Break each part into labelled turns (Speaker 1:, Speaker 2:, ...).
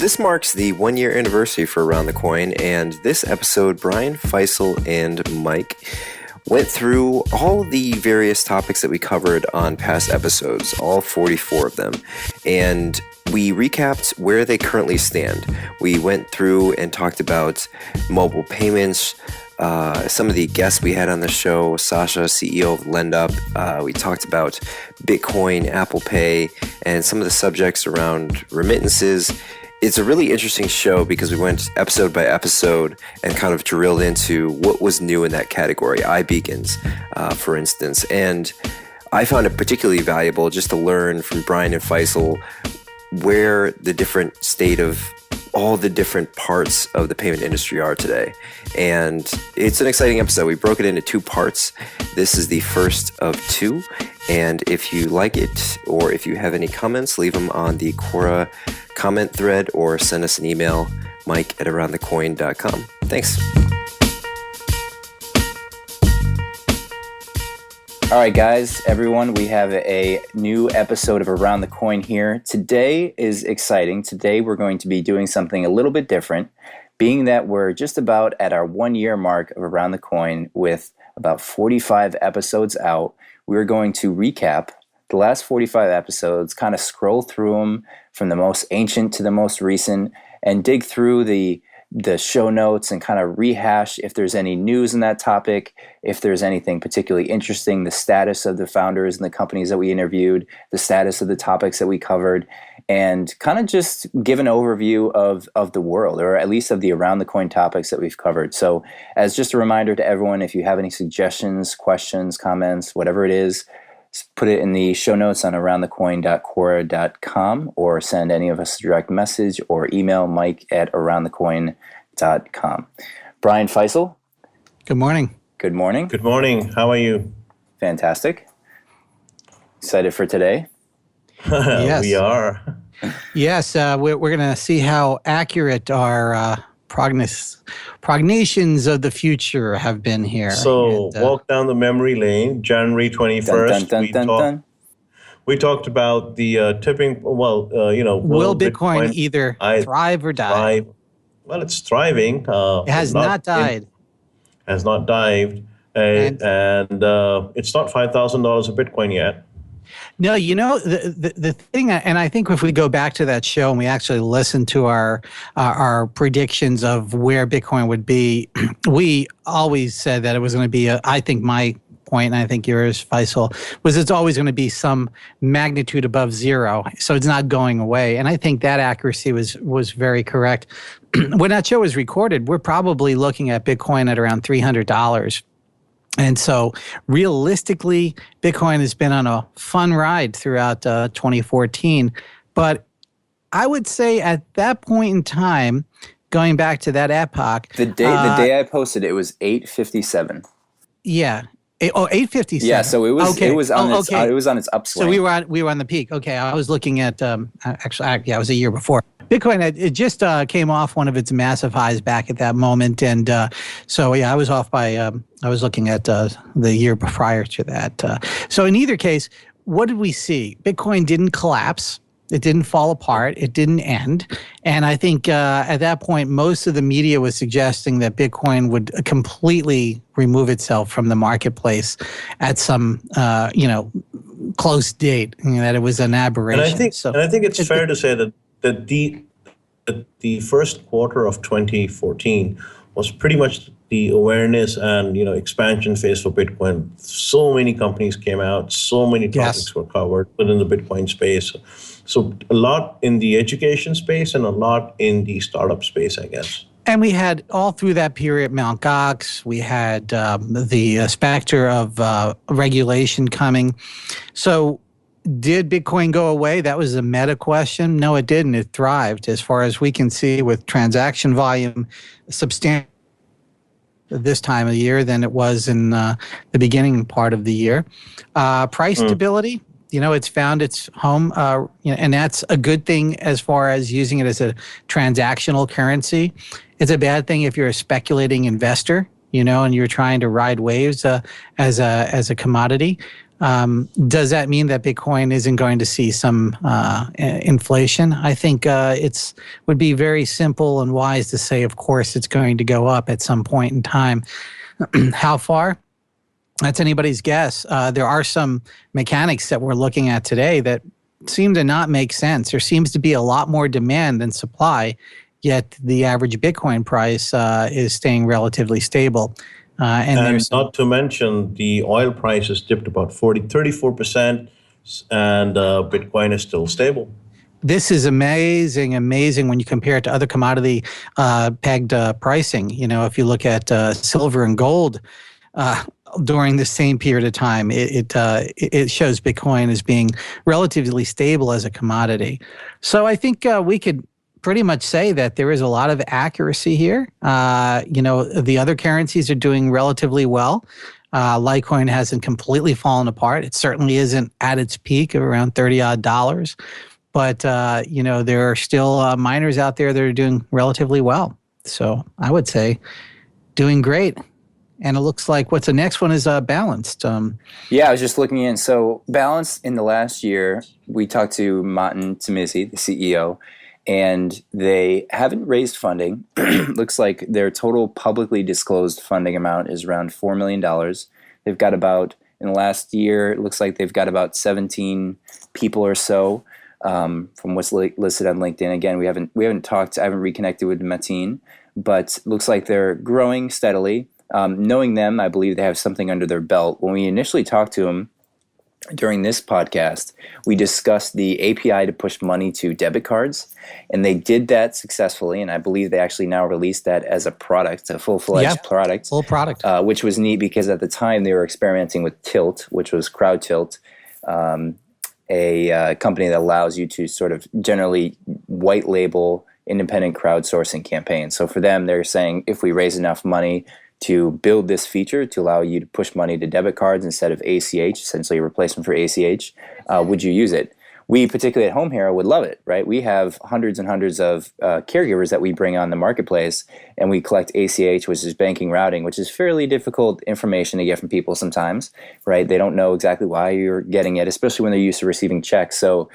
Speaker 1: This marks the 1-year anniversary for Around the Coin, and this episode, Brian, Faisal, and Mike went through all the various topics that we covered on past episodes, all 44 of them, and we recapped where they currently stand. We went through and talked about mobile payments, some of the guests we had on the show, Sasha, CEO of LendUp. We talked about Bitcoin, Apple Pay, and some of the subjects around remittances. It's a really interesting show because we went episode by episode and kind of drilled into what was new in that category, iBeacons, for instance. And I found it particularly valuable just to learn from Brian and Faisal where the different state of all the different parts of the payment industry are today. And it's an exciting episode. We broke it into 2 parts. This is the first of 2. And if you like it, or if you have any comments, leave them on the Quora comment thread or send us an email, mike@aroundthecoin.com. Thanks.
Speaker 2: All right, guys, everyone, we have a new episode of Around the Coin here. Today is exciting. Today we're going to be doing something a little bit different, being that we're just about at our 1-year mark of Around the Coin with about 45 episodes out. We're going to recap the last 45 episodes, kind of scroll through them from the most ancient to the most recent, and dig through the show notes and kind of rehash if there's any news in that topic, if there's anything particularly interesting, the status of the founders and the companies that we interviewed, the status of the topics that we covered, and kind of just give an overview of the world, or at least of the Around the Coin topics that we've covered. So as just a reminder to everyone, if you have any suggestions, questions, comments, whatever it is, put it in the show notes on aroundthecoin.quora.com, or send any of us a direct message or email mike@aroundthecoin.com. Brian, Faisal.
Speaker 3: Good morning.
Speaker 2: Good morning.
Speaker 4: Good morning. How are you?
Speaker 2: Fantastic. Excited for today?
Speaker 3: Yes.
Speaker 4: We are.
Speaker 3: Yes, we're going to see how accurate our prognations of the future have been here.
Speaker 4: So walk down the memory lane. January 21st, we talked about the tipping. Will
Speaker 3: Bitcoin either thrive or die?
Speaker 4: Well, it's thriving.
Speaker 3: It has not died.
Speaker 4: Has not dived, and it's not $5,000 a Bitcoin yet.
Speaker 3: No, the thing, and I think if we go back to that show and we actually listen to our predictions of where Bitcoin would be, we always said that it was going to be, I think my point, and I think yours, Faisal, was it's always going to be some magnitude above zero. So it's not going away. And I think that accuracy was very correct. When that show was recorded, we're probably looking at Bitcoin at around $300. And so realistically, Bitcoin has been on a fun ride throughout 2014. But I would say at that point in time, going back to that epoch.
Speaker 2: The day I posted it was 8:57.
Speaker 3: Yeah. 8:57.
Speaker 2: Yeah, so it was on its upswing.
Speaker 3: So we were on the peak. Okay, I was looking at it was a year before. Bitcoin it just came off one of its massive highs back at that moment, and so I was off by I was looking at the year prior to that. So in either case, what did we see? Bitcoin didn't collapse. It didn't fall apart. It didn't end. And I think at that point, most of the media was suggesting that Bitcoin would completely remove itself from the marketplace at some, close date, that it was an aberration.
Speaker 4: And I think it's fair to say that the first quarter of 2014 was pretty much the awareness and expansion phase for Bitcoin. So many companies came out, so many topics were covered within the Bitcoin space. So a lot in the education space and a lot in the startup space, I guess.
Speaker 3: And we had all through that period, Mt. Gox, we had the specter of regulation coming. So did Bitcoin go away? That was a meta question. No, it didn't. It thrived, as far as we can see, with transaction volume substantial this time of the year than it was in the beginning part of the year. Price stability. It's found its home, and that's a good thing as far as using it as a transactional currency. It's a bad thing if you're a speculating investor, and you're trying to ride waves as a commodity. Does that mean that Bitcoin isn't going to see some inflation? I think it's would be very simple and wise to say, of course, it's going to go up at some point in time. How far? That's anybody's guess. There are some mechanics that we're looking at today that seem to not make sense. There seems to be a lot more demand than supply, yet the average Bitcoin price is staying relatively stable.
Speaker 4: And not to mention, the oil price has dipped about 34%, and Bitcoin is still stable.
Speaker 3: This is amazing when you compare it to other commodity pegged pricing. You know, if you look at silver and gold during the same period of time, it shows Bitcoin as being relatively stable as a commodity. So I think we could pretty much say that there is a lot of accuracy here. You know, the other currencies are doing relatively well. Litecoin hasn't completely fallen apart. It certainly isn't at its peak of around $30 odd. But, you know, there are still miners out there that are doing relatively well. So I would say doing great. And it looks like what's the next one is Balanced.
Speaker 2: Yeah, I was just looking in. So Balanced, in the last year, we talked to Matan Tamizi, the CEO, and they haven't raised funding. Looks like their total publicly disclosed funding amount is around $4 million. They've got about, in the last year, it looks like they've got about 17 people or so. From what's listed on LinkedIn. Again, we haven't talked. I haven't reconnected with Mateen, but looks like they're growing steadily. Knowing them, I believe they have something under their belt. When we initially talked to them during this podcast, we discussed the API to push money to debit cards, and they did that successfully. And I believe they actually now released that as a product, a full-fledged product.
Speaker 3: Full product.
Speaker 2: Which was neat because at the time they were experimenting with Tilt, which was CrowdTilt. A company that allows you to sort of generally white label independent crowdsourcing campaigns. So for them, they're saying if we raise enough money to build this feature to allow you to push money to debit cards instead of ACH, essentially a replacement for ACH, would you use it? We, particularly at Home Hero, would love it, right? We have hundreds and hundreds of caregivers that we bring on the marketplace, and we collect ACH, which is banking routing, which is fairly difficult information to get from people sometimes, right? They don't know exactly why you're getting it, especially when they're used to receiving checks. So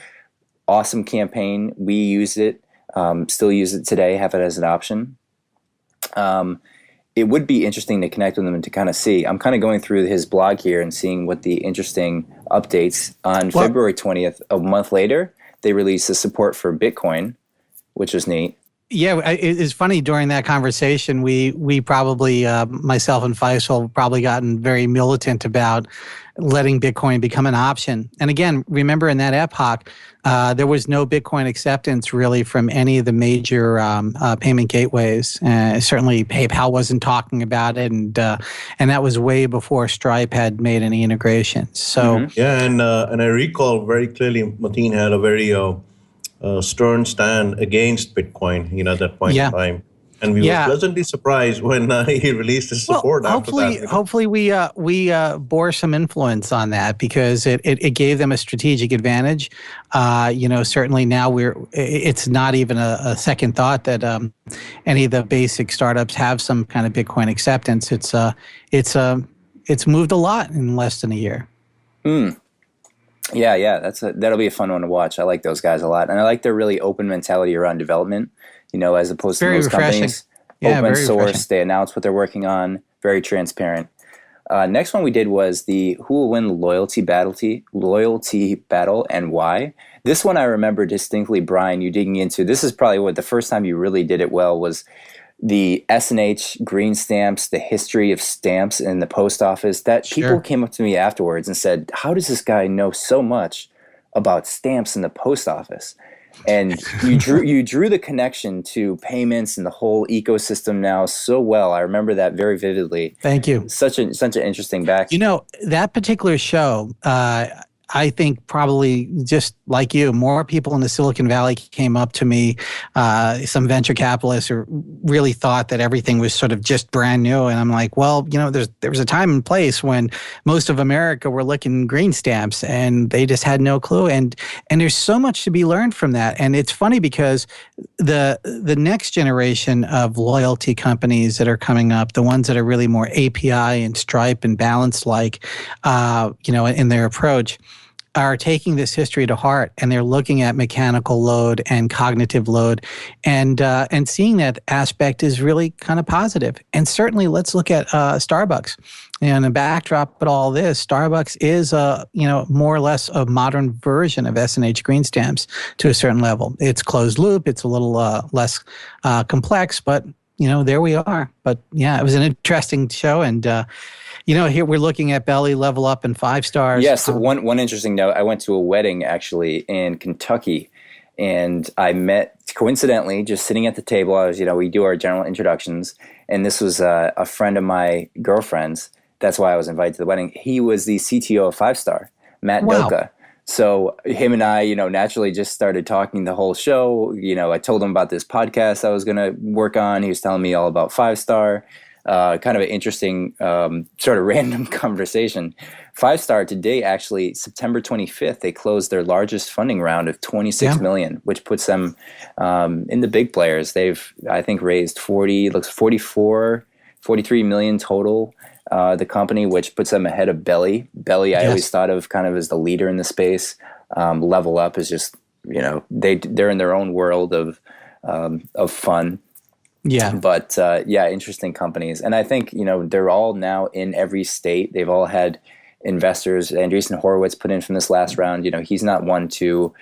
Speaker 2: awesome campaign. We use it, still use it today, have it as an option. It would be interesting to connect with them and to kind of see. I'm kind of going through his blog here and seeing what the interesting updates. On February 20th, a month later, they released the support for Bitcoin, which was neat.
Speaker 3: Yeah, it's funny during that conversation, we probably, myself and Faisal, probably gotten very militant about letting Bitcoin become an option. And again, remember in that epoch, there was no Bitcoin acceptance really from any of the major payment gateways. Certainly PayPal wasn't talking about it, and that was way before Stripe had made any integrations. So
Speaker 4: yeah, and I recall very clearly Mateen had a very stern stand against Bitcoin, you know, at that point in time. And we were pleasantly surprised when he released his support after that.
Speaker 3: Hopefully we bore some influence on that because it gave them a strategic advantage. You know, certainly now it's not even a second thought that any of the basic startups have some kind of Bitcoin acceptance. It's moved a lot in less than a year.
Speaker 2: Yeah, that'll be a fun one to watch. I like those guys a lot, and I like their really open mentality around development. You know, as opposed to most companies, open source, they announce what they're working on, very transparent. Next one we did was the Who Will Win Loyalty Battle and Why. This one I remember distinctly, Brian, you digging into. This is probably the first time you really did it well was the S&H green stamps, the history of stamps in the post office. That people came up to me afterwards and said, how does this guy know so much about stamps in the post office? And you drew the connection to payments and the whole ecosystem now so well. I remember that very vividly.
Speaker 3: Thank you.
Speaker 2: Such an interesting back.
Speaker 3: You know, that particular show, I think probably just like you, more people in the Silicon Valley came up to me. Some venture capitalists who really thought that everything was sort of just brand new. And I'm like, well, there was a time and place when most of America were licking green stamps and they just had no clue. And there's so much to be learned from that. And it's funny because the next generation of loyalty companies that are coming up, the ones that are really more API and Stripe and Balance like, in their approach, are taking this history to heart, and they're looking at mechanical load and cognitive load, and seeing that aspect is really kind of positive. And certainly, let's look at Starbucks. And the backdrop of all this, Starbucks is more or less a modern version of S&H green stamps to a certain level. It's closed loop. It's a little less complex, but there we are. But yeah, it was an interesting show, and here we're looking at Belly, Level Up, and 5 stars.
Speaker 2: Yes, one interesting note. I went to a wedding actually in Kentucky, and I met, coincidentally, just sitting at the table. I was, we do our general introductions, and this was a friend of my girlfriend's. That's why I was invited to the wedding. He was the CTO of 5 Star, Matt Doka. So him and I, naturally just started talking the whole show. I told him about this podcast I was going to work on. He was telling me all about 5 Star. Kind of an interesting sort of random conversation. 5 Star today, actually, September 25th, they closed their largest funding round of $26 million, which puts them in the big players. They've, I think, raised 43 million total. The company, which puts them ahead of Belly. Belly, I always thought of kind of as the leader in the space. Level Up is just, they're in their own world of fun. Yeah. But interesting companies. And I think, they're all now in every state. They've all had investors. Andreessen Horowitz put in from this last round. He's not one to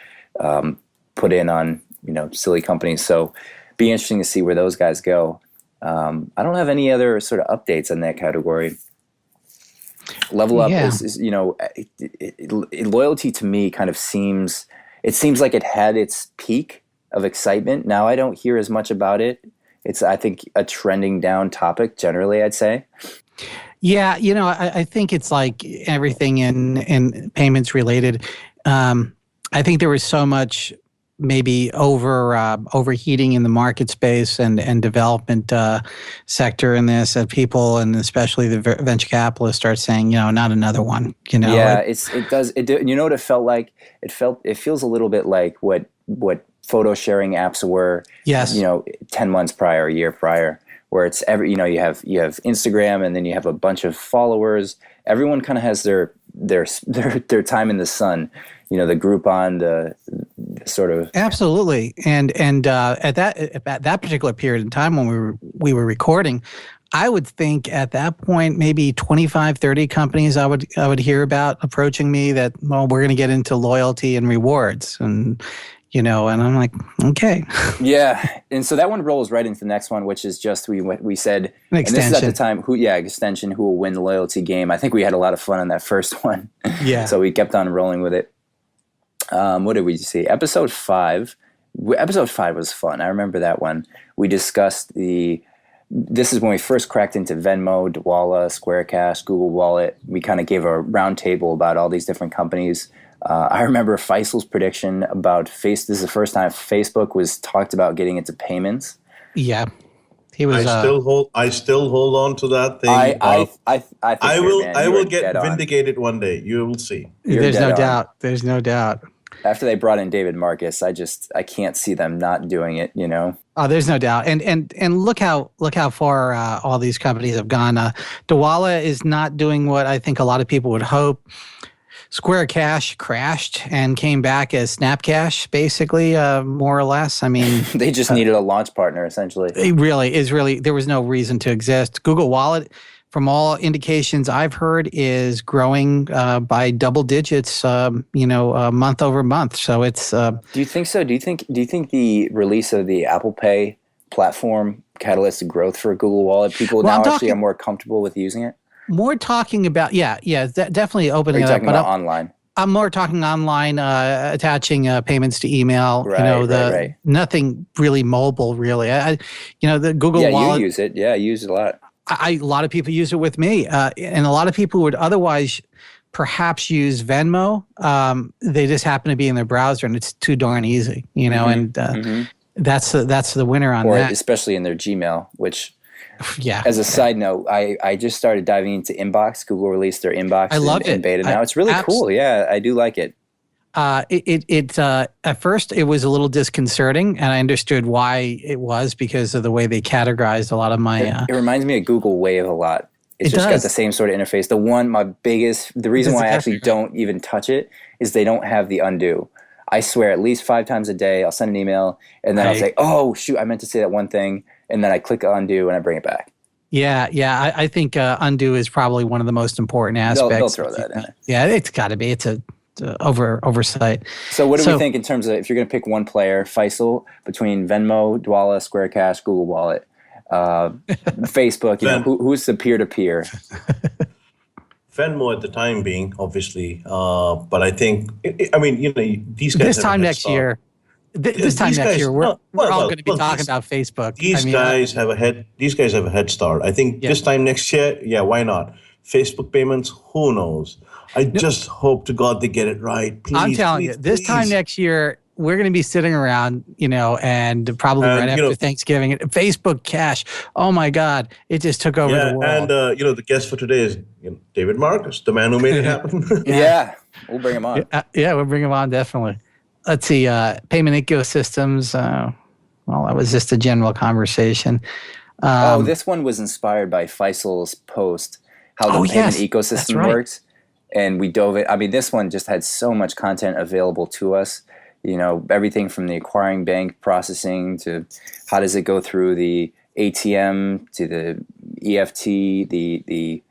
Speaker 2: put in on, silly companies. So be interesting to see where those guys go. I don't have any other sort of updates on that category. Level Up is loyalty to me kind of seems like it had its peak of excitement. Now I don't hear as much about it. It's, I think, a trending down topic generally, I'd say.
Speaker 3: Yeah, I think it's like everything in payments related. I think there was so much maybe overheating in the market space and development sector in this, that people, and especially the venture capitalists, start saying, not another one.
Speaker 2: Yeah, it does. You know what it felt like? It feels a little bit like what photo sharing apps were.
Speaker 3: Yes.
Speaker 2: 10 months prior, a year prior, where it's you have Instagram, and then you have a bunch of followers. Everyone kind of has their time in the sun. The Groupon, the sort of.
Speaker 3: Absolutely. And at that particular period in time when we were recording, I would think at that point maybe 25, 30 companies I would hear about approaching me that, well, we're going to get into loyalty and rewards, and and I'm like, okay.
Speaker 2: Yeah, and so that one rolls right into the next one, which is just we said,
Speaker 3: an extension.
Speaker 2: And this is at the time, extension, who will win the loyalty game. I think we had a lot of fun on that first one.
Speaker 3: Yeah.
Speaker 2: So we kept on rolling with it. What did we see? Episode 5. Episode 5 was fun. I remember that one. We discussed this is when we first cracked into Venmo, Dwolla, Square Cash, Google Wallet. We kind of gave a round table about all these different companies. I remember Faisal's prediction about this is the first time Facebook was talked about getting into payments.
Speaker 3: Yeah. He was.
Speaker 4: I still hold on to that thing.
Speaker 2: I
Speaker 4: will get vindicated one day. You will see.
Speaker 3: There's no doubt. There's no doubt.
Speaker 2: After they brought in David Marcus, I can't see them not doing it.
Speaker 3: Oh, there's no doubt. And look how far all these companies have gone. Dwolla is not doing what I think a lot of people would hope. Square Cash crashed and came back as Snap Cash, basically, more or less. I mean,
Speaker 2: they just needed a launch partner, essentially.
Speaker 3: It really there was no reason to exist. Google Wallet, from all indications I've heard, is growing by double digits, month over month. So it's.
Speaker 2: Do you think so? Do you think the release of the Apple Pay platform catalyzed growth for Google Wallet? People now actually are more comfortable with using it.
Speaker 3: More talking about, definitely opening
Speaker 2: it up. Are you talking about online?
Speaker 3: I'm more talking online, attaching payments to email.
Speaker 2: Right.
Speaker 3: Nothing really mobile, really. The Google Wallet.
Speaker 2: Yeah, you use it. Yeah, I use it a lot.
Speaker 3: A lot of people use it with me, and a lot of people would otherwise perhaps use Venmo. They just happen to be in their browser, and it's too darn easy, and that's the winner on
Speaker 2: or
Speaker 3: that.
Speaker 2: especially in their Gmail, which
Speaker 3: Yeah.
Speaker 2: as a side note, I just started diving into Inbox. Google released their Inbox
Speaker 3: I love
Speaker 2: in
Speaker 3: it.
Speaker 2: beta now. It's really cool. Yeah, I do like it.
Speaker 3: At first it was a little disconcerting, and I understood why it was because of the way they categorized a lot of my.
Speaker 2: It reminds me of Google Wave a lot. It's just got the same sort of interface. The reason why I actually don't even touch it is they don't have the undo. I swear, at least 5 times a day, I'll send an email and then I'll say, "Oh shoot, I meant to say that one thing," and then I click undo and I bring it back.
Speaker 3: Yeah. I think undo is probably one of the most important aspects.
Speaker 2: They'll throw that in.
Speaker 3: Yeah, it's got to be. It's a oversight.
Speaker 2: So what do we think in terms of if you're going to pick one player, Faisal, between Venmo, Dwolla, Square Cash, Google Wallet, Facebook, who's the peer-to-peer?
Speaker 4: Venmo at the time being, obviously, but I think, these guys.
Speaker 3: This time next year, we're all going to be talking about Facebook.
Speaker 4: These guys have a head start. I think this time next year, why not? Facebook payments, who knows? I just hope to God they get it right. Please,
Speaker 3: I'm telling you, this time next year, we're going to be sitting around, and probably right after Thanksgiving. Facebook Cash, oh my God, it just took over the world.
Speaker 4: And the guest for today is David Marcus, the man who made it happen.
Speaker 2: Yeah, we'll bring him on.
Speaker 3: We'll bring him on, definitely. Let's see, payment ecosystems. Well, that was just a general conversation.
Speaker 2: This one was inspired by Faisal's post, how the payment ecosystem works. And we dove it. I mean, this one just had so much content available to us. Everything from the acquiring bank processing to how does it go through the ATM to the EFT, the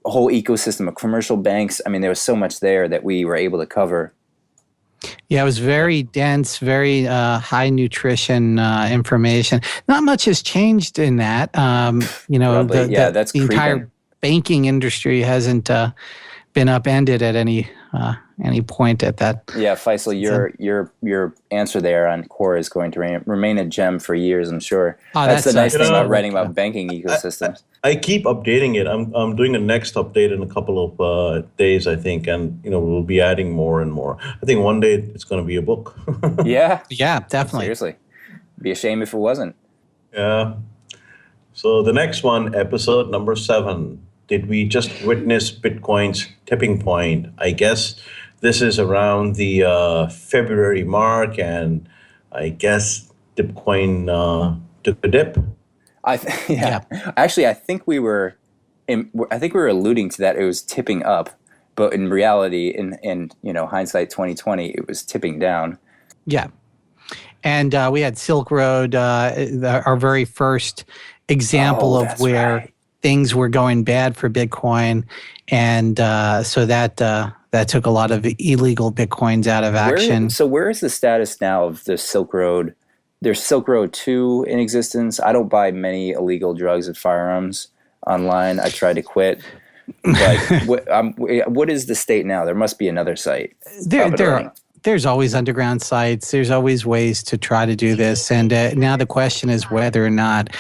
Speaker 2: whole ecosystem of commercial banks. I mean, there was so much there that we were able to cover.
Speaker 3: Yeah, it was very dense, very high nutrition information. Not much has changed in that. The entire banking industry hasn't been upended at any point at that.
Speaker 2: Yeah, Faisal, your answer there on core is going to remain a gem for years, I'm sure. That's the nice thing about writing about banking ecosystems.
Speaker 4: I keep updating it. I'm doing the next update in a couple of days, I think, and we'll be adding more and more. I think one day it's going to be a book.
Speaker 2: Yeah,
Speaker 3: definitely.
Speaker 2: Seriously, be a shame if it wasn't.
Speaker 4: Yeah. So the next one, episode number 7. Did we just witness Bitcoin's tipping point? I guess this is around the February mark, and I guess Bitcoin took a dip.
Speaker 2: Actually, I think we were alluding to that. It was tipping up, but in reality, in hindsight 2020, it was tipping down.
Speaker 3: Yeah, and we had Silk Road, our very first example of where things were going bad for Bitcoin, and so that took a lot of illegal Bitcoins out of action.
Speaker 2: Where is the status now of the Silk Road? There's Silk Road 2 in existence. I don't buy many illegal drugs and firearms online. I tried to quit. But what is the state now? There must be another site.
Speaker 3: There's always underground sites. There's always ways to try to do this. And now the question is whether or not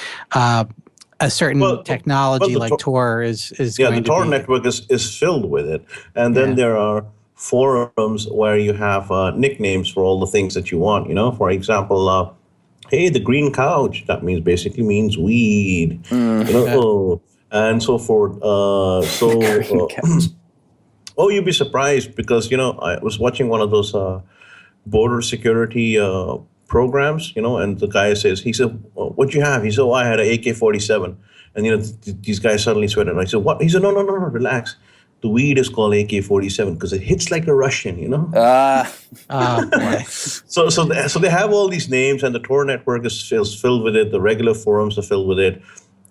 Speaker 3: a certain technology like Tor is going to be.
Speaker 4: The Tor network is filled with it. And then there are forums where you have nicknames for all the things that you want. For example, hey, the green couch, that means weed. And so forth. You'd be surprised because, I was watching one of those border security programs, and the guy says, what'd you have? He said, I had an AK-47. And, these guys suddenly sweated. I said, what? He said, no, relax. The weed is called AK-47 because it hits like a Russian, So they have all these names, and the Tor network is filled with it. The regular forums are filled with it.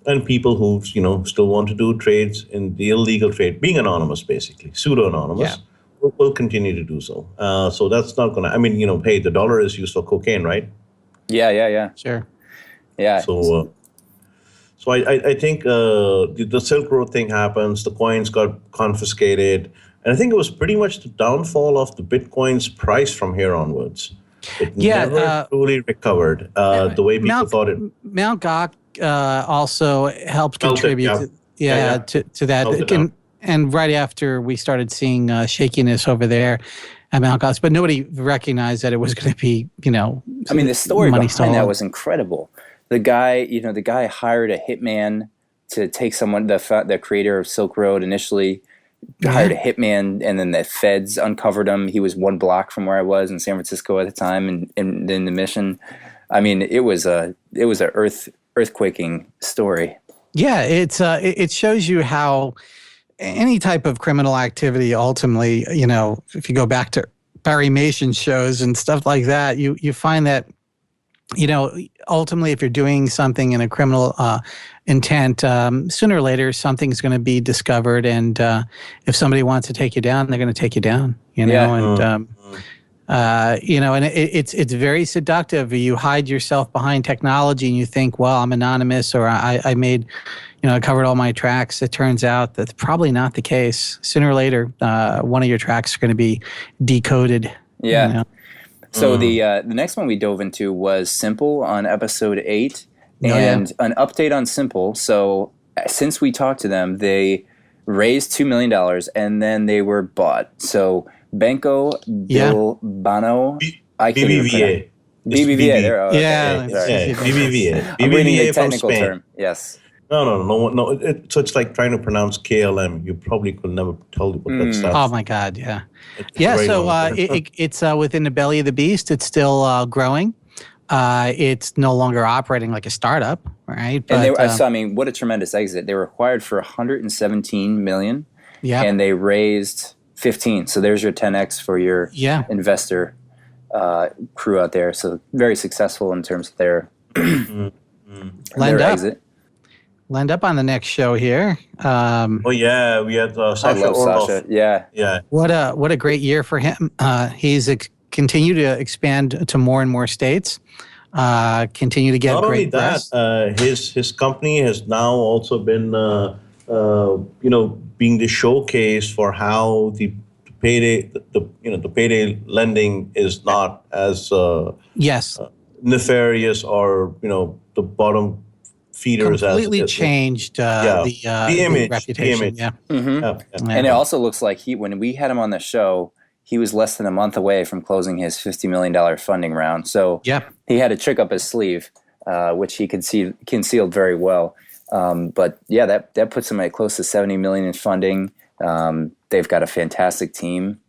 Speaker 4: And people who, still want to do trades in the illegal trade, being anonymous, basically, pseudo-anonymous, will continue to do so. So that's not going to, hey, the dollar is used for cocaine, right?
Speaker 2: Yeah.
Speaker 3: Sure.
Speaker 2: Yeah.
Speaker 4: So I think the Silk Road thing happens, the coins got confiscated, and I think it was pretty much the downfall of the Bitcoin's price from here onwards. It never truly recovered the way people thought it.
Speaker 3: Mt. Gox also helped contribute to that. And right after we started seeing shakiness over there at Mount Gox, but nobody recognized that it was going to be,
Speaker 2: I mean, the story
Speaker 3: money
Speaker 2: behind that
Speaker 3: stolen.
Speaker 2: was incredible. The guy hired a hitman to take someone, the creator of Silk Road initially hired a hitman, and then the feds uncovered him. He was 1 block from where I was in San Francisco at the time, and in the Mission. I mean, it was a earthquaking story.
Speaker 3: Yeah, it shows you how any type of criminal activity ultimately, if you go back to Barry Mason shows and stuff like that, you find that, ultimately if you're doing something in a criminal intent, sooner or later something's going to be discovered, and if somebody wants to take you down, they're going to take you down, and it's very seductive. You hide yourself behind technology and you think, well, I'm anonymous, or I made, I covered all my tracks. It turns out that's probably not the case. Sooner or later, one of your tracks are going to be decoded.
Speaker 2: Yeah. So the next one we dove into was Simple on episode 8, and an update on Simple. So since we talked to them, they raised $2 million and then they were bought. So Banco Bilbao,
Speaker 4: BBVA.
Speaker 2: BBVA. There,
Speaker 4: BBVA.
Speaker 2: I'm reading a
Speaker 4: BBVA from
Speaker 2: technical
Speaker 4: Spain.
Speaker 2: term. Yes.
Speaker 4: No. So it's like trying to pronounce KLM. You probably could never tell what that stands.
Speaker 3: Oh my God, yeah.
Speaker 4: It's very
Speaker 3: So
Speaker 4: long.
Speaker 3: it's within the belly of the beast. It's still growing. It's no longer operating like a startup, right?
Speaker 2: And I mean, what a tremendous exit. They were acquired for $117 million, and they raised 15. So there's your 10x for your investor crew out there. So very successful in terms of their exit.
Speaker 3: Land up on the next show here.
Speaker 4: We had Sasha.
Speaker 2: I love
Speaker 4: Orloff.
Speaker 2: Sasha. Yeah.
Speaker 3: What a great year for him. He's continued to expand to more and more states. Continue to get
Speaker 4: Not
Speaker 3: great
Speaker 4: only that,
Speaker 3: press.
Speaker 4: his company has now also been being the showcase for how the payday lending is not as nefarious, or the bottom feeders
Speaker 3: completely changed the
Speaker 4: image,
Speaker 3: reputation.
Speaker 4: The
Speaker 3: Yeah.
Speaker 2: And it also looks like when we had him on the show, he was less than a month away from closing his $50 million funding round. So he had a trick up his sleeve, which he concealed very well. But that puts him at close to $70 million in funding. They've got a fantastic team.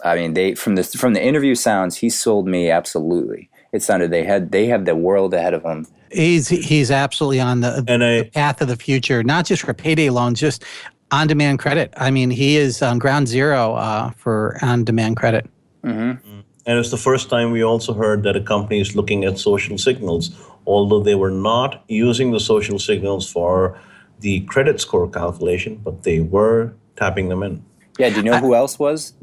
Speaker 2: I mean, from the interview sounds, he sold me absolutely. It sounded they have the world ahead of them.
Speaker 3: He's absolutely on the path of the future, not just for payday loans, just on-demand credit. I mean, he is on ground zero for on-demand credit.
Speaker 4: Mm-hmm. And it's the first time we also heard that a company is looking at social signals, although they were not using the social signals for the credit score calculation, but they were tapping them in.
Speaker 2: Yeah, do you know who else was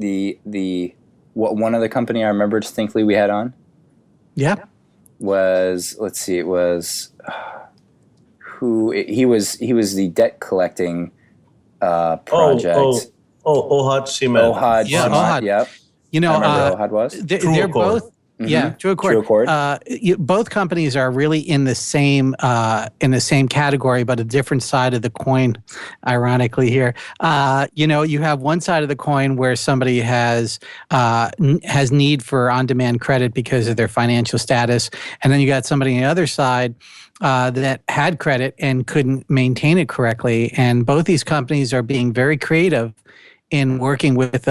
Speaker 2: one other company I remember distinctly we had on?
Speaker 3: Yeah.
Speaker 2: Was, let's see, it was he was the debt collecting project.
Speaker 4: Ohad Cement.
Speaker 2: Ohad. Yep.
Speaker 3: You know,
Speaker 2: Ohad was.
Speaker 3: They're both. Yeah, True Accord. Both companies are really in the same category, but a different side of the coin. Ironically, here, you have one side of the coin where somebody has need for on-demand credit because of their financial status, and then you got somebody on the other side that had credit and couldn't maintain it correctly. And both these companies are being very creative in working with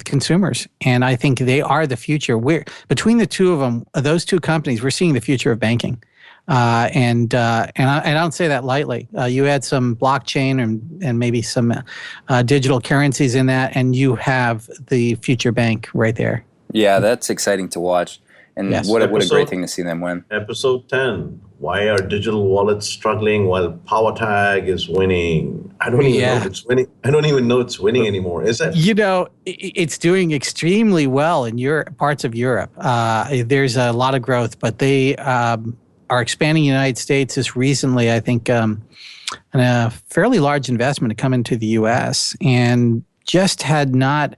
Speaker 3: consumers, and I think they are the future. We're between the two of them, those two companies, we're seeing the future of banking, and I don't say that lightly. You add some blockchain and maybe some digital currencies in that, and you have the future bank right there.
Speaker 2: Yeah, that's exciting to watch, and what a great thing to see them win.
Speaker 4: Episode 10. Why are digital wallets struggling while PowerTag is winning? I don't even know if it's winning. I don't even know it's winning anymore. Is it?
Speaker 3: It's doing extremely well in parts of Europe. There's a lot of growth, but they are expanding in the United States just recently. I think a fairly large investment to come into the U.S. and just had not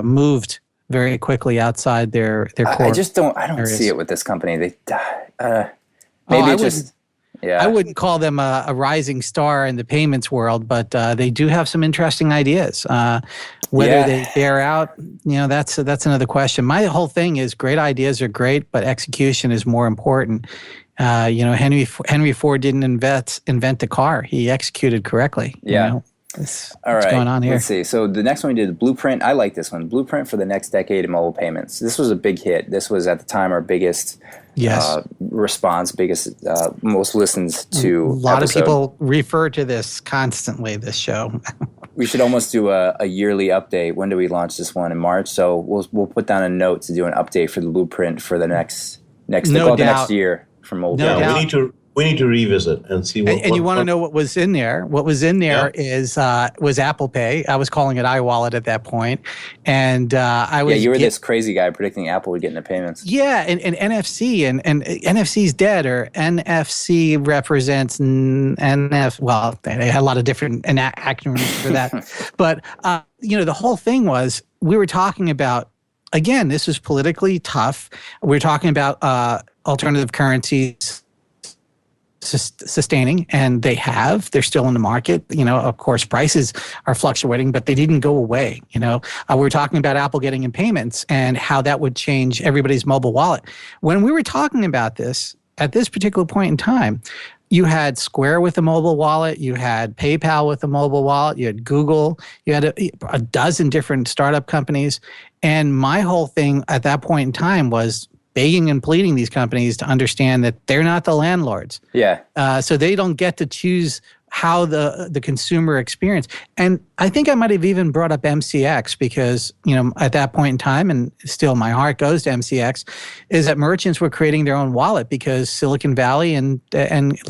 Speaker 3: moved very quickly outside their core.
Speaker 2: I don't
Speaker 3: areas.
Speaker 2: see it with this company. Maybe Yeah.
Speaker 3: I wouldn't call them a rising star in the payments world, but they do have some interesting ideas. Whether they bear out, that's another question. My whole thing is great ideas are great, but execution is more important. Henry Ford didn't invent the car; he executed correctly.
Speaker 2: Yeah.
Speaker 3: What's
Speaker 2: going
Speaker 3: on here?
Speaker 2: Let's see. So the next one we did, Blueprint. I like this one. Blueprint for the next decade of mobile payments. This was a big hit. This was at the time our biggest response, most listens to.
Speaker 3: A lot
Speaker 2: episode.
Speaker 3: of people refer to this constantly. This show.
Speaker 2: We should almost do a yearly update. When do we launch this one? In March. So we'll put down a note to do an update for the Blueprint for the next
Speaker 3: No doubt.
Speaker 2: the next year for mobile.
Speaker 3: No doubt.
Speaker 4: We need to revisit and see what.
Speaker 3: And you want to know what was in there? What was in there was Apple Pay. I was calling it iWallet at that point, and I was.
Speaker 2: Yeah, you were this crazy guy predicting Apple would get into payments.
Speaker 3: Yeah, and NFC and NFC's dead, or NFC represents NF. Well, they had a lot of different acronyms for that, but the whole thing was we were talking about. Again, this was politically tough. We were talking about alternative currencies sustaining, and they're still in the market. Of course, prices are fluctuating, but they didn't go away. We were talking about Apple getting in payments and how that would change everybody's mobile wallet. When we were talking about this at this particular point in time, you had Square with a mobile wallet, you had PayPal with a mobile wallet, you had Google, you had a dozen different startup companies. And my whole thing at that point in time was begging and pleading these companies to understand that they're not the landlords.
Speaker 2: Yeah.
Speaker 3: So they don't get to choose how the consumer experience. And I think I might have even brought up MCX because, at that point in time, and still my heart goes to MCX, is that merchants were creating their own wallet because Silicon Valley and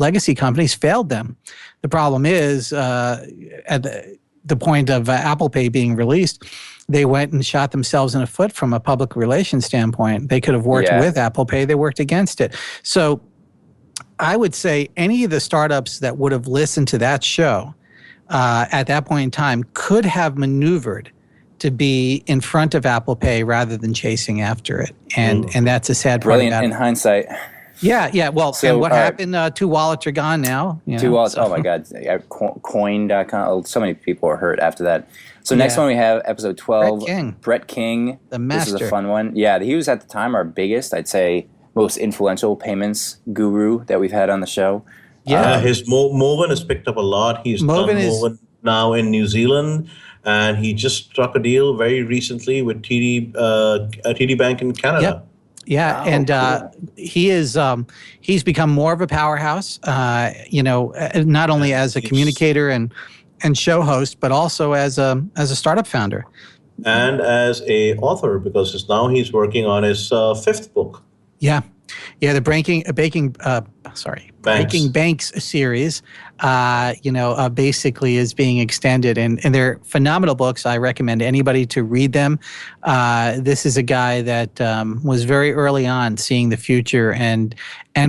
Speaker 3: legacy companies failed them. The problem is at the point of Apple Pay being released, they went and shot themselves in the foot from a public relations standpoint. They could have worked with Apple Pay. They worked against it. So I would say any of the startups that would have listened to that show at that point in time could have maneuvered to be in front of Apple Pay rather than chasing after it. And that's a sad part
Speaker 2: Brilliant
Speaker 3: about
Speaker 2: in
Speaker 3: it.
Speaker 2: hindsight.
Speaker 3: Yeah. Well, and what happened? 2 wallets are gone now.
Speaker 2: Two wallets. Oh my God. Coin.com. So many people are hurt after that. So next one we have episode 12. Brett King.
Speaker 3: The master.
Speaker 2: This is a fun one. Yeah, he was at the time our biggest, I'd say, most influential payments guru that we've had on the show.
Speaker 4: Yeah, his Moven has picked up a lot. He's done Moven now in New Zealand, and he just struck a deal very recently with TD Bank in Canada.
Speaker 3: Yep. Yeah, cool. He is he's become more of a powerhouse. Not only as a communicator and show host, but also as a startup founder
Speaker 4: and as a author, because now he's working on his 5th book.
Speaker 3: Yeah, the Breaking Banks series, basically is being extended, and they're phenomenal books. I recommend anybody to read them. This is a guy that was very early on seeing the future and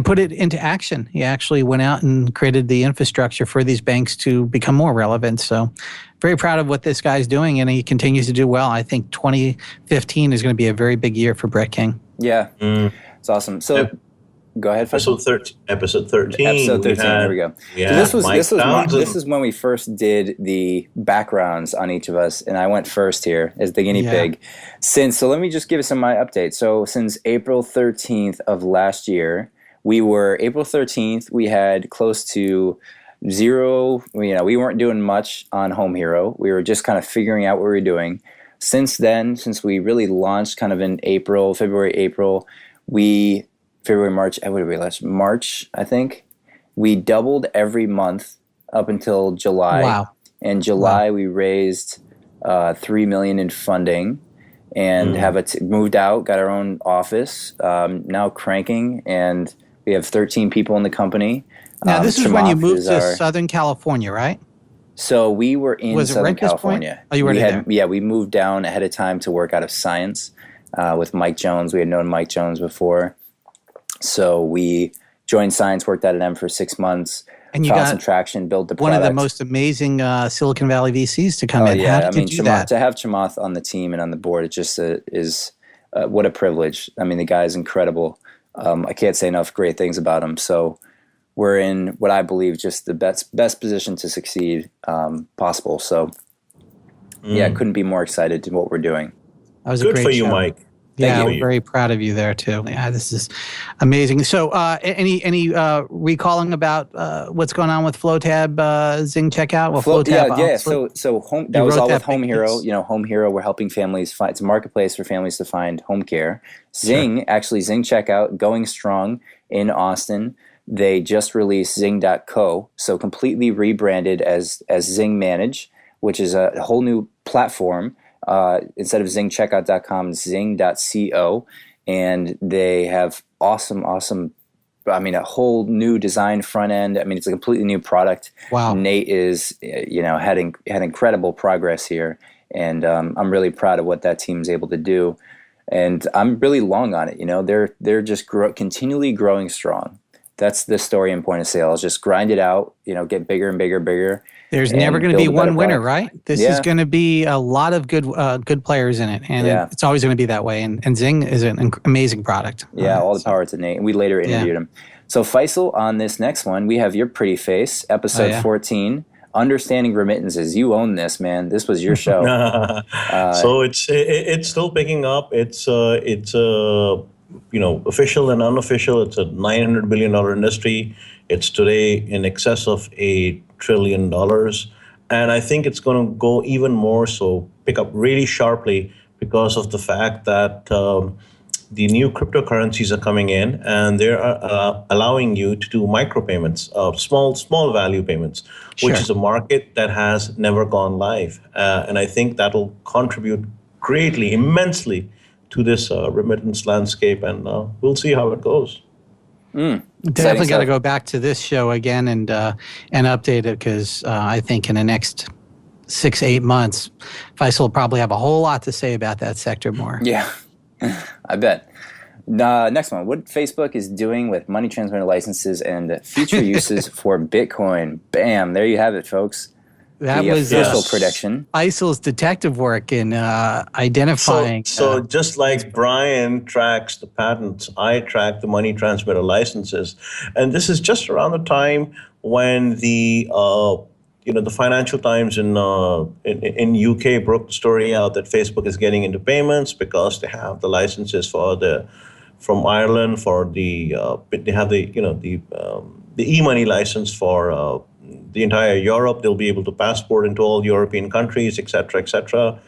Speaker 3: put it into action. He actually went out and created the infrastructure for these banks to become more relevant. So very proud of what this guy's doing, and he continues to do well. I think 2015 is going to be a very big year for Brett King.
Speaker 2: Yeah, it's awesome. So go ahead.
Speaker 4: Episode 13.
Speaker 2: Episode 13. There we go.
Speaker 4: Yeah,
Speaker 2: so this is when we first did the backgrounds on each of us, and I went first here as the guinea pig. So let me just give some of my updates. So since April 13th of last year, April 13th, we had close to zero. We weren't doing much on Home Hero. We were just kind of figuring out what we were doing. Since then, since we really launched kind of in March, I think, we doubled every month up until July.
Speaker 3: Wow.
Speaker 2: In July, we raised $3 million in funding and have moved out, got our own office, now cranking, and we have 13 people in the company.
Speaker 3: Now, this is when you moved to Southern California, right?
Speaker 2: So we were in Southern California.
Speaker 3: Oh, you were there?
Speaker 2: Yeah, we moved down ahead of time to work out of Science with Mike Jones. We had known Mike Jones before. So we joined Science, worked out at them for 6 months,
Speaker 3: and you
Speaker 2: found
Speaker 3: got
Speaker 2: some traction, built the product.
Speaker 3: One of the most amazing Silicon Valley VCs to come in.
Speaker 2: Yeah,
Speaker 3: How did you do that?
Speaker 2: To have Chamath on the team and on the board, it just is what a privilege. I mean, the guy is incredible. I can't say enough great things about him. So we're in what I believe just the best position to succeed possible. So yeah, couldn't be more excited to what we're doing.
Speaker 3: That was a
Speaker 4: Good
Speaker 3: great
Speaker 4: for you,
Speaker 3: show.
Speaker 4: Mike.
Speaker 3: Yeah,
Speaker 4: Thank
Speaker 3: we're
Speaker 4: you.
Speaker 3: very proud of you there too. Yeah, this is amazing. So, any recalling about what's going on with FlowTab Zing checkout? Well, FlowTab.
Speaker 2: Yeah. So home. That
Speaker 3: You
Speaker 2: was
Speaker 3: wrote
Speaker 2: all
Speaker 3: that
Speaker 2: with Home
Speaker 3: big
Speaker 2: Hero.
Speaker 3: piece.
Speaker 2: You know, Home Hero. We're helping families find. It's a marketplace for families to find home care. Zing, actually, Zing checkout going strong in Austin. They just released Zing.co, so completely rebranded as Zing Manage, which is a whole new platform. Instead of zingcheckout.com, zing.co, and they have awesome, I mean, a whole new design front end. I mean, it's a completely new product.
Speaker 3: Wow.
Speaker 2: Nate is, had incredible progress here, and I'm really proud of what that team's able to do. And I'm really long on it. You know, they're just continually growing strong. That's the story in point of sale. Is just grind it out. You know, get bigger and bigger.
Speaker 3: There's
Speaker 2: and
Speaker 3: never going to be
Speaker 2: build a better
Speaker 3: one winner,
Speaker 2: product.
Speaker 3: right? This
Speaker 2: Yeah.
Speaker 3: is going to be a lot of good players in it, and
Speaker 2: Yeah.
Speaker 3: it's always going to be that way. And Zing is an amazing product.
Speaker 2: Yeah, all the power to Nate. And we later interviewed him. So Faisal, on this next one, we have your pretty face, episode 14, Understanding Remittances. You own this, man. This was your show.
Speaker 4: So it's still picking up. It's official and unofficial. It's a $900 billion industry. It's today in excess of $1 trillion. And I think it's going to go even more so, pick up really sharply because of the fact that the new cryptocurrencies are coming in and they're allowing you to do micropayments, small value payments, which is a market that has never gone live. And I think that'll contribute greatly, immensely to this remittance landscape, and we'll see how it goes.
Speaker 3: Definitely got to go back to this show again and update it, because I think in the next 6-8 months, Faisal will probably have a whole lot to say about that sector more.
Speaker 2: Yeah, I bet. Next one, what Facebook is doing with money transmitter licenses and future uses for Bitcoin. Bam, there you have it, folks.
Speaker 3: That
Speaker 2: the
Speaker 3: was
Speaker 2: official prediction.
Speaker 3: Faisal's detective work in identifying.
Speaker 4: So just like Brian tracks the patents, I track the money transmitter licenses, and this is just around the time when the Financial Times in UK broke the story out that Facebook is getting into payments because they have the licenses from Ireland for they have the e-money license for the entire Europe. They'll be able to passport into all European countries, et cetera, et cetera.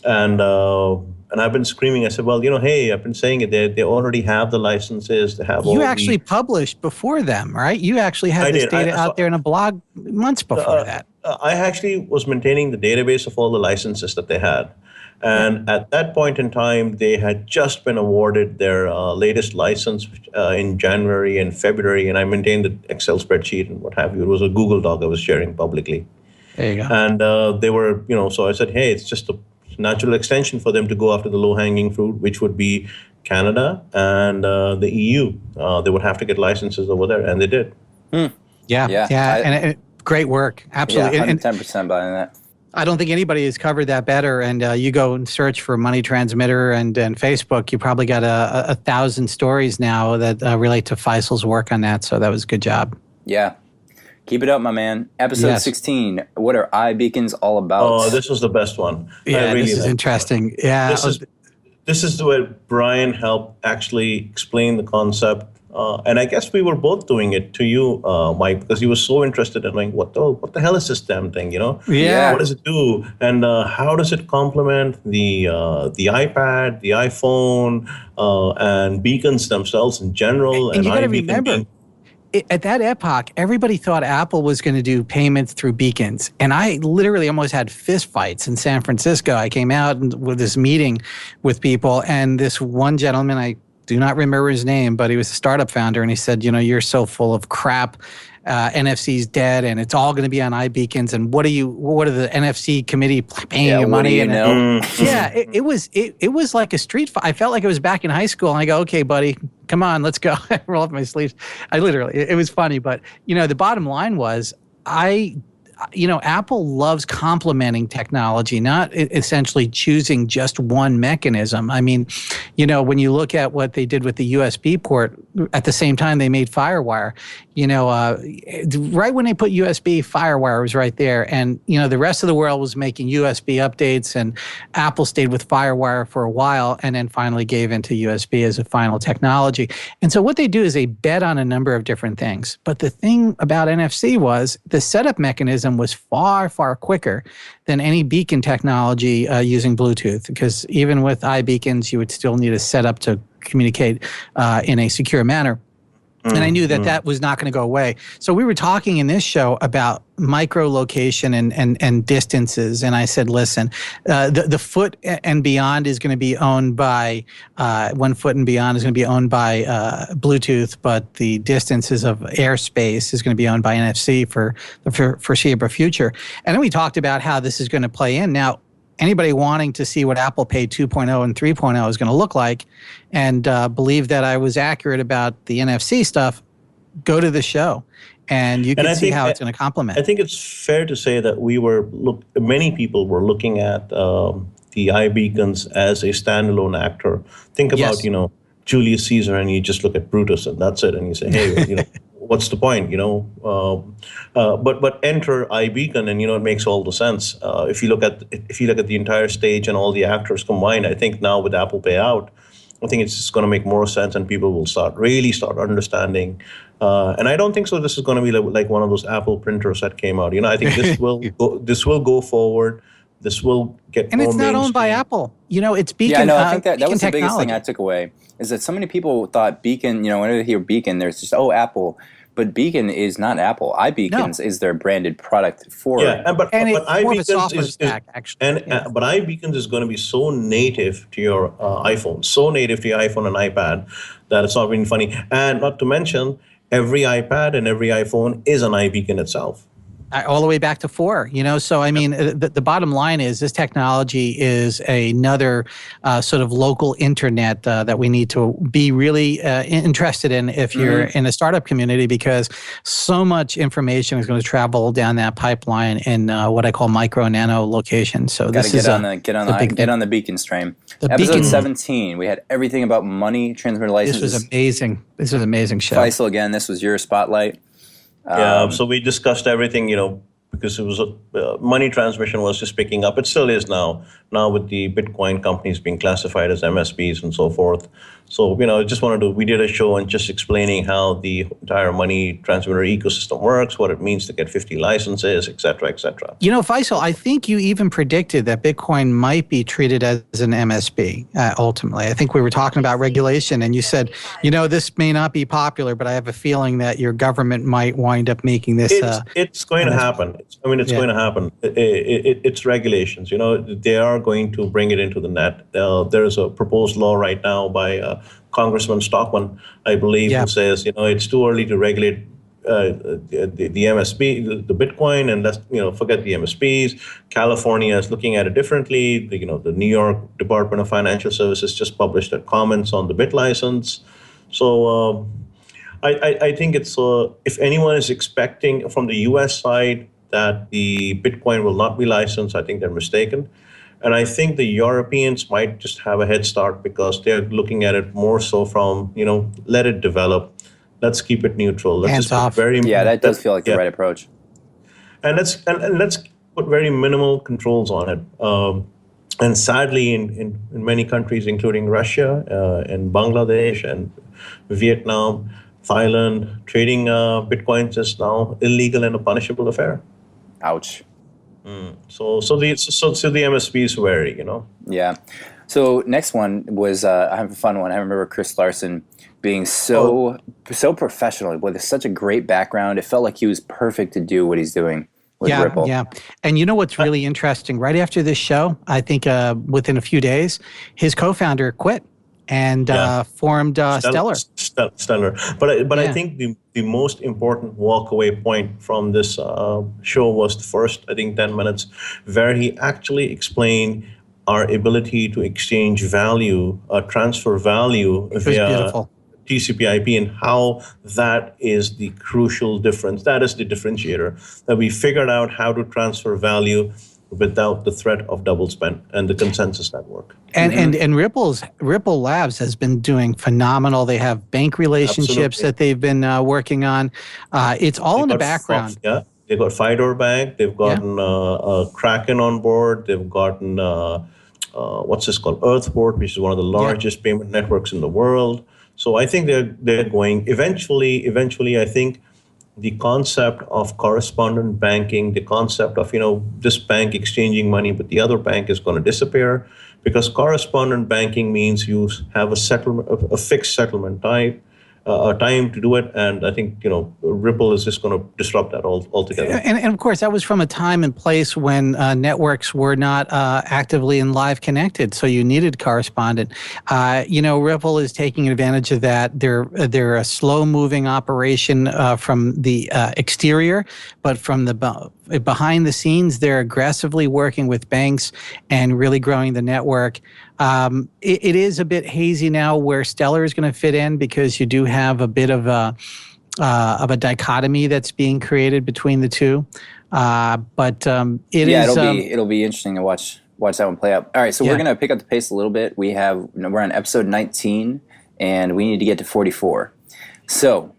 Speaker 4: And I've been screaming. I said, well, hey, I've been saying it. They already have the licenses. They have.
Speaker 3: You actually published before them, right? You actually had this data out there in a blog months before that.
Speaker 4: I actually was maintaining the database of all the licenses that they had. And at that point in time, they had just been awarded their latest license in January and February, and I maintained the Excel spreadsheet and what have you. It was a Google Doc I was sharing publicly.
Speaker 3: There you go.
Speaker 4: And they were, so I said, hey, it's just a natural extension for them to go after the low-hanging fruit, which would be Canada and the EU. They would have to get licenses over there, and they did.
Speaker 3: And great work. Absolutely.
Speaker 2: Yeah, 110% buying that.
Speaker 3: I don't think anybody has covered that better. And you go and search for money transmitter and Facebook, you probably got 1,000 stories now that relate to Faisal's work on that. So that was a good job.
Speaker 2: Yeah. Keep it up, my man. Episode 16. What are iBeacons all about?
Speaker 4: Oh, this was the best one.
Speaker 3: Yeah, this is interesting. Yeah.
Speaker 4: This is where Brian helped actually explain the concept. And I guess we were both doing it to you, Mike, because he was so interested in like, what the hell is this damn thing,
Speaker 3: Yeah.
Speaker 4: What does it do? And how does it complement the iPad, the iPhone, and beacons themselves in general?
Speaker 3: And you got to remember, at that epoch, everybody thought Apple was going to do payments through beacons. And I literally almost had fist fights in San Francisco. I came out with this meeting with people, and this one gentleman, I do not remember his name, but he was a startup founder, and he said, you're so full of crap. NFC's dead, and it's all going to be on iBeacons. And what are the NFC committee paying you money? It was like a street fight. I felt like it was back in high school, and I go, okay, buddy, come on, let's go. I roll up my sleeves. It was funny, but the bottom line was Apple loves complementing technology, not essentially choosing just one mechanism. I mean, when you look at what they did with the USB port at the same time they made FireWire. Right when they put USB, FireWire was right there. And, the rest of the world was making USB updates, and Apple stayed with FireWire for a while and then finally gave into USB as a final technology. And so what they do is they bet on a number of different things. But the thing about NFC was the setup mechanism was far, far quicker than any beacon technology using Bluetooth, because even with iBeacons, you would still need a setup to communicate in a secure manner. And I knew that was not going to go away. So we were talking in this show about micro-location and distances. And I said, listen, the foot and beyond is going to be owned by, 1 foot and beyond is going to be owned by Bluetooth, but the distances of airspace is going to be owned by NFC for the foreseeable future. And then we talked about how this is going to play in. Now, anybody wanting to see what Apple Pay 2.0 and 3.0 is going to look like and believe that I was accurate about the NFC stuff, go to the show and you can see how it's going to complement.
Speaker 4: I think it's fair to say that many people were looking at the iBeacons as a standalone actor. Think about, Julius Caesar, and you just look at Brutus and that's it. And you say, hey, what's the point, But enter iBeacon, and it makes all the sense. If you look at the entire stage and all the actors combined, I think now with Apple Pay out, I think it's just going to make more sense, and people will start understanding. And I don't think so. This is going to be like one of those Apple printers that came out. I think this will go forward. This will get.
Speaker 3: And
Speaker 4: more
Speaker 3: it's not owned by Apple. It's Beacon.
Speaker 2: Yeah, no, I think that was the
Speaker 3: technology.
Speaker 2: biggest thing I took away, is that so many people thought Beacon, whenever they hear Beacon, there's just, Apple. But Beacon is not Apple. iBeacons is their branded product for.
Speaker 4: Yeah, but
Speaker 3: iBeacons is
Speaker 4: stack, actually. But iBeacons is going to be so native to your iPhone, so native to your iPhone and iPad that it's not really funny. And not to mention, every iPad and every iPhone is an iBeacon itself.
Speaker 3: All the way back to 4, So, I mean, the bottom line is this technology is another sort of local internet that we need to be really interested in if you're in a startup community, because so much information is going to travel down that pipeline in what I call micro nano locations. So
Speaker 2: this is get on the Beacon stream. Episode 17, we had everything about money transmitter licenses.
Speaker 3: This was amazing. This was an amazing show.
Speaker 2: Faisal, again, this was your spotlight.
Speaker 4: So we discussed everything, because it was money transmission was just picking up. It still is now with the Bitcoin companies being classified as MSPs and so forth. So, we did a show on just explaining how the entire money transmitter ecosystem works, what it means to get 50 licenses, et cetera, et cetera.
Speaker 3: Faisal, I think you even predicted that Bitcoin might be treated as an MSP ultimately. I think we were talking about regulation, and you said, this may not be popular, but I have a feeling that your government might wind up making this.
Speaker 4: It's going to happen. It's going to happen. It's regulations. They are going to bring it into the net. There's a proposed law right now by Congressman Stockman, I believe, who says, it's too early to regulate the MSP, the Bitcoin, and let's forget the MSPs. California is looking at it differently. The New York Department of Financial Services just published their comments on the Bit license. So I think it's if anyone is expecting from the U.S. side that the Bitcoin will not be licensed, I think they're mistaken. And I think the Europeans might just have a head start because they're looking at it more so from, let it develop. Let's keep it neutral. Let's
Speaker 3: Hands off.
Speaker 2: That does feel like the right approach.
Speaker 4: And let's put very minimal controls on it. And sadly, in many countries, including Russia and Bangladesh and Vietnam, Thailand, trading Bitcoins is now illegal and a punishable affair.
Speaker 2: Ouch.
Speaker 4: So the MSPs vary,
Speaker 2: Yeah. So next one was I have a fun one. I remember Chris Larson being so professional with such a great background. It felt like he was perfect to do what he's doing with Ripple.
Speaker 3: Yeah. And you know what's really interesting? Right after this show, I think within a few days, his co-founder quit and formed Stellar.
Speaker 4: Stellar. But I think the most important walkaway point from this show was the first, I think, 10 minutes, where he actually explained our ability to exchange value, transfer value via TCP/IP, and how that is the crucial difference. That is the differentiator, that we figured out how to transfer value without the threat of double spend and the consensus network.
Speaker 3: And Ripple Labs has been doing phenomenal. They have bank relationships
Speaker 4: Absolutely.
Speaker 3: that they've been working on. It's all in the background.
Speaker 4: They've got Fidor Bank. They've gotten Kraken on board. They've gotten what's this called, Earthport, which is one of the largest payment networks in the world. So I think they're going eventually. I think the concept of correspondent banking, the concept of this bank exchanging money with the other bank is going to disappear, because correspondent banking means you have a fixed settlement type, a time to do it, and I think Ripple is just going to disrupt that altogether.
Speaker 3: And of course, that was from a time and place when networks were not actively and live connected, so you needed correspondent. Ripple is taking advantage of that. They're a slow-moving operation from the exterior, but from the behind the scenes, they're aggressively working with banks and really growing the network. It is a bit hazy now where Stellar is going to fit in, because you do have a bit of a dichotomy that's being created between the two.
Speaker 2: It'll be interesting to watch that one play out. All right, so we're going to pick up the pace a little bit. We're on episode 19, and we need to get to 44. So,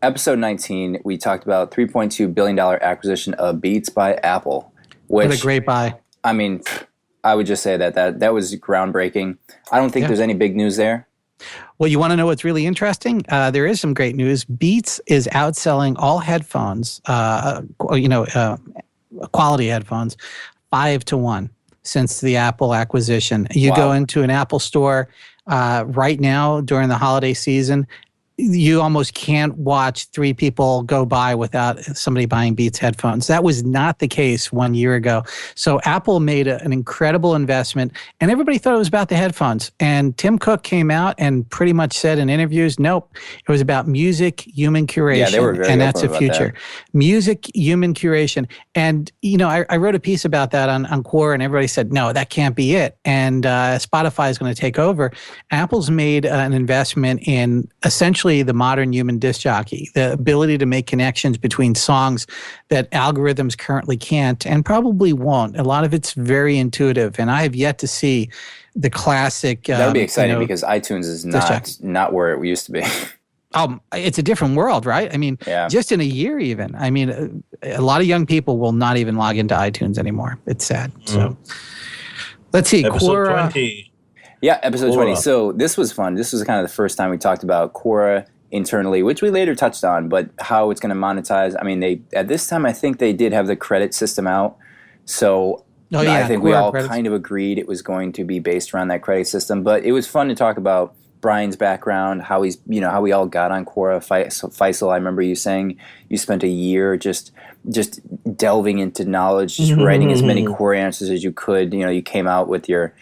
Speaker 2: episode 19, we talked about $3.2 billion acquisition of Beats by Apple.
Speaker 3: What a great buy.
Speaker 2: I mean, I would just say that was groundbreaking. I don't think there's any big news there.
Speaker 3: Well, you want to know what's really interesting? There is some great news. Beats is outselling all headphones, quality headphones, 5-1 since the Apple acquisition. You go into an Apple store right now during the holiday season, you almost can't watch 3 people go by without somebody buying Beats headphones. That was not the case 1 year ago. So Apple made an incredible investment, and everybody thought it was about the headphones. And Tim Cook came out and pretty much said in interviews, nope, it was about music, human curation.
Speaker 2: Yeah, they were very
Speaker 3: and that's the
Speaker 2: open about
Speaker 3: future.
Speaker 2: that.
Speaker 3: Music, human curation. And, I wrote a piece about that on Quora, and everybody said, no, that can't be it. And Spotify is going to take over. Apple's made an investment in essentially the modern human disc jockey, the ability to make connections between songs that algorithms currently can't and probably won't. A lot of it's very intuitive, and I have yet to see the classic.
Speaker 2: That would be exciting because iTunes is not where it used to be.
Speaker 3: It's a different world, right? I mean, just in a year even. I mean, a lot of young people will not even log into iTunes anymore. It's sad. So let's see.
Speaker 4: Episode 20.
Speaker 2: Yeah, episode
Speaker 4: Quora.
Speaker 2: 20. So this was fun. This was kind of the first time we talked about Quora internally, which we later touched on, but how it's going to monetize. I mean, at this time, I think they did have the credit system out. So I think we all kind of agreed it was going to be based around that credit system. But it was fun to talk about Brian's background, how he's, how we all got on Quora. Faisal, I remember you saying you spent a year just delving into knowledge, just writing as many Quora answers as you could. You came out with your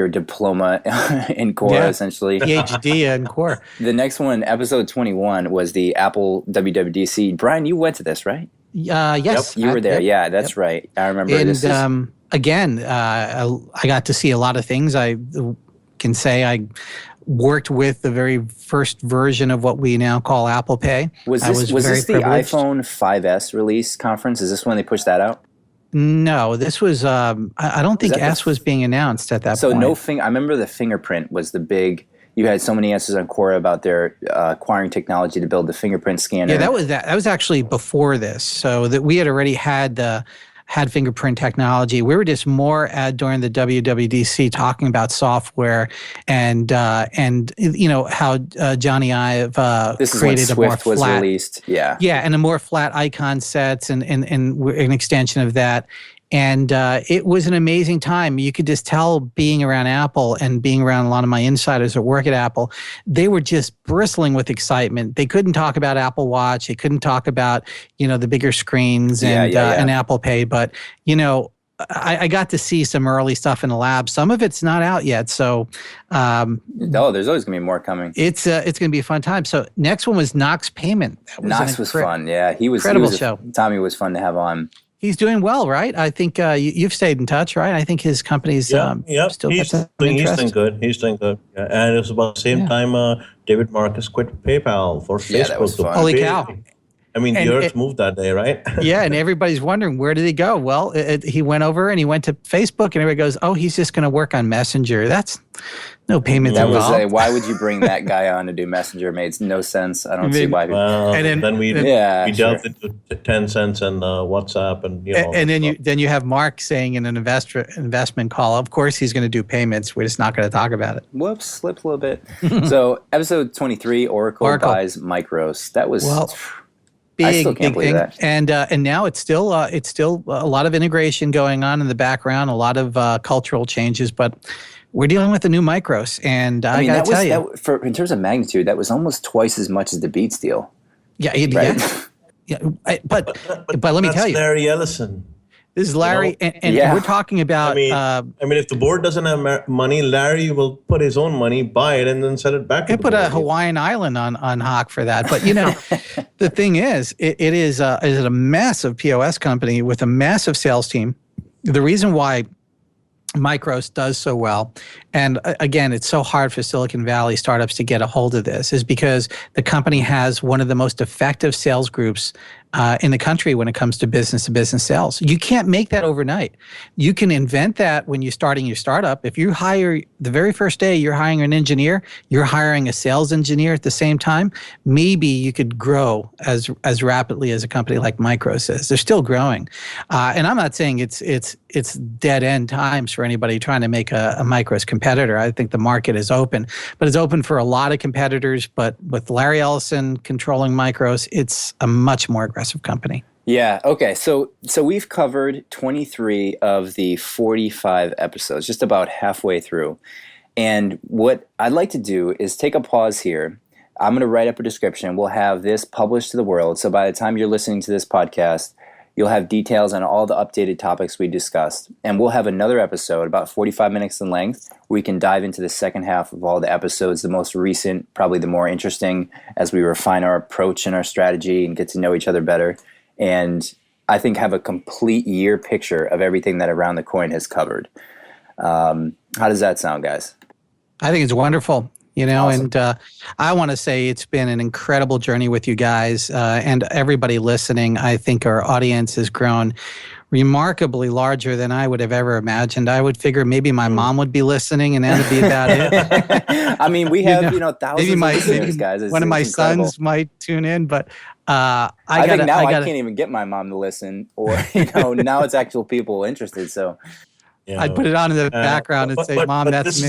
Speaker 2: diploma in Quora, essentially.
Speaker 3: PhD in Quora.
Speaker 2: The next one, episode 21, was the Apple WWDC. Brian, you went to this, right?
Speaker 3: Yes.
Speaker 2: You were there. Yeah, that's right. I remember this.
Speaker 3: And again, I got to see a lot of things. I can say I worked with the very first version of what we now call Apple Pay.
Speaker 2: Was this the iPhone 5S release conference? Is this when they pushed that out?
Speaker 3: No, this was, I don't think S was being announced at that point.
Speaker 2: So I remember the fingerprint was the big, you had so many answers on Quora about their acquiring technology to build the fingerprint scanner.
Speaker 3: Yeah, that was actually before this. So that we had already had fingerprint technology. We were just more during the WWDC talking about software and how Johnny Ive created a more flat.
Speaker 2: Was released. Yeah,
Speaker 3: and a more flat icon sets and an extension of that. And it was an amazing time. You could just tell, being around Apple and being around a lot of my insiders that work at Apple, they were just bristling with excitement. They couldn't talk about Apple Watch. They couldn't talk about, the bigger screens and Apple Pay. But, I got to see some early stuff in the lab. Some of it's not out yet. So
Speaker 2: there's always going to be more coming.
Speaker 3: It's going to be a fun time. So next one was Knox Payment.
Speaker 2: Knox was fun. Yeah, he was
Speaker 3: incredible show.
Speaker 2: Tommy was fun to have on.
Speaker 3: He's doing well, right? I think you've stayed in touch, right? I think his company's still
Speaker 4: he's doing good. He's doing good. Yeah. And it was about the same time David Marcus quit PayPal for Facebook.
Speaker 2: That was fun.
Speaker 3: Holy cow.
Speaker 4: I mean, the
Speaker 3: And
Speaker 4: Earth moved that day, right?
Speaker 3: Yeah, and everybody's wondering, where did he go? Well, he went over and he went to Facebook, and everybody goes, oh, he's just going to work on Messenger. That's no payments
Speaker 2: That was
Speaker 3: involved.
Speaker 2: why would you bring that guy on to do Messenger? Made no sense. I don't see why.
Speaker 4: Well,
Speaker 3: And
Speaker 4: then we
Speaker 2: Yeah,
Speaker 4: delved into 10 cents and WhatsApp and
Speaker 3: And then you have Mark saying in an investment call, of course he's going to do payments. We're just not going to talk about it.
Speaker 2: Whoops, slipped a little bit. So episode 23, Oracle buys Micros. That was I still can't believe
Speaker 3: thing.
Speaker 2: that.
Speaker 3: And now it's still a lot of integration going on in the background, a lot of cultural changes, but we're dealing with the new Micros, and I got to tell you,
Speaker 2: in terms of magnitude, that was almost twice as much as the Beats deal.
Speaker 3: Yeah,
Speaker 2: Right?
Speaker 3: yeah. But let me tell you,
Speaker 4: Larry Ellison.
Speaker 3: this is Larry, and we're talking about.
Speaker 4: I mean, if the board doesn't have money, Larry will put his own money, buy it, and then sell it back.
Speaker 3: I put a Hawaiian island on Hawk for that, but the thing is, it is a massive POS company with a massive sales team. The reason why Micros does so well, and again, it's so hard for Silicon Valley startups to get a hold of this, is because the company has one of the most effective sales groups in the country when it comes to business sales. You can't make that overnight. You can invent that when you're starting your startup. If you hire the very first day, you're hiring an engineer, you're hiring a sales engineer at the same time, maybe you could grow as rapidly as a company like Micros is. They're still growing. And I'm not saying it's dead end times for anybody trying to make a Micros competitor. I think the market is open, but it's open for a lot of competitors. But with Larry Ellison controlling Micros, it's a much more aggressive company.
Speaker 2: Yeah. Okay. So we've covered 23 of the 45 episodes, just about halfway through. And what I'd like to do is take a pause here. I'm going to write up a description. We'll have this published to the world. So by the time you're listening to this podcast, you'll have details on all the updated topics we discussed. And we'll have another episode, about 45 minutes in length, where we can dive into the second half of all the episodes, the most recent, probably the more interesting, as we refine our approach and our strategy and get to know each other better. And I think have a complete year picture of everything that Around the Coin has covered. How does that sound, guys?
Speaker 3: I think it's wonderful.
Speaker 2: Awesome.
Speaker 3: And I want to say it's been an incredible journey with you guys and everybody listening. I think our audience has grown remarkably larger than I would have ever imagined. I would figure maybe my mom would be listening, and that would be about it.
Speaker 2: I mean, we have thousands of
Speaker 3: maybe
Speaker 2: listeners, guys.
Speaker 3: One of my
Speaker 2: incredible.
Speaker 3: sons might tune in, but I
Speaker 2: think now I can't even get my mom to listen, or now it's actual people interested. So
Speaker 3: I'd put it on in the background and say, "Mom, that's me."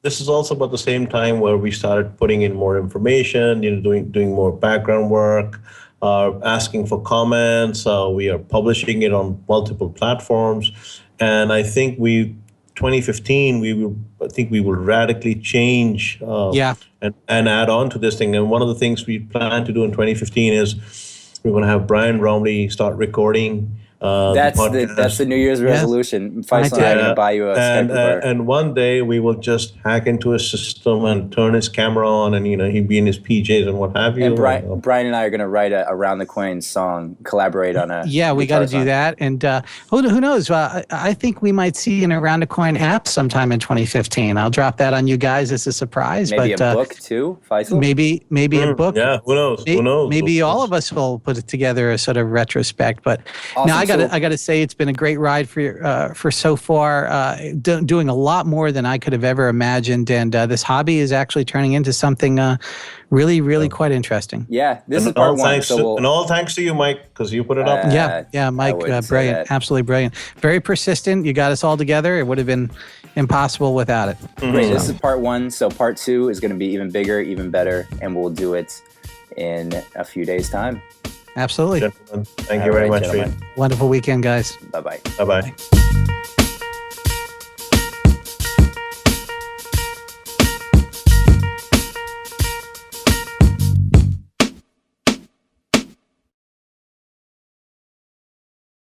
Speaker 4: This is also about the same time where we started putting in more information, doing more background work, asking for comments. We are publishing it on multiple platforms, and I think 2015, we will radically change and add on to this thing. And one of the things we plan to do in 2015 is we're going to have Brian Romley start recording.
Speaker 2: That's the New Year's resolution. Faisal and I are going to buy you a Skype recorder.
Speaker 4: And one day we will just hack into his system and turn his camera on, and he'd be in his PJs and what have you.
Speaker 2: And Brian and I are going to write a Around the Coin song, collaborate on a
Speaker 3: we got to do that. And who knows? I think we might see an Around the Coin app sometime in 2015. I'll drop that on you guys as a surprise.
Speaker 2: Maybe a book too, Faisal?
Speaker 3: Maybe a book.
Speaker 4: Yeah, who knows? Who knows?
Speaker 3: Maybe all of us will put it together, a sort of retrospect. But
Speaker 2: awesome.
Speaker 3: I got to say, it's been a great ride for so far. Doing a lot more than I could have ever imagined, and this hobby is actually turning into something really quite interesting.
Speaker 2: Yeah, this is part one.
Speaker 4: And all thanks to you, Mike, because you put it up.
Speaker 3: Yeah, Mike, brilliant, absolutely brilliant, very persistent. You got us all together. It would have been impossible without it.
Speaker 2: Great. This is part one. So part two is going to be even bigger, even better, and we'll do it in a few days' time.
Speaker 3: Absolutely.
Speaker 4: Gentlemen, thank you very much.
Speaker 3: Wonderful weekend, guys.
Speaker 2: Bye-bye.
Speaker 4: Bye-bye.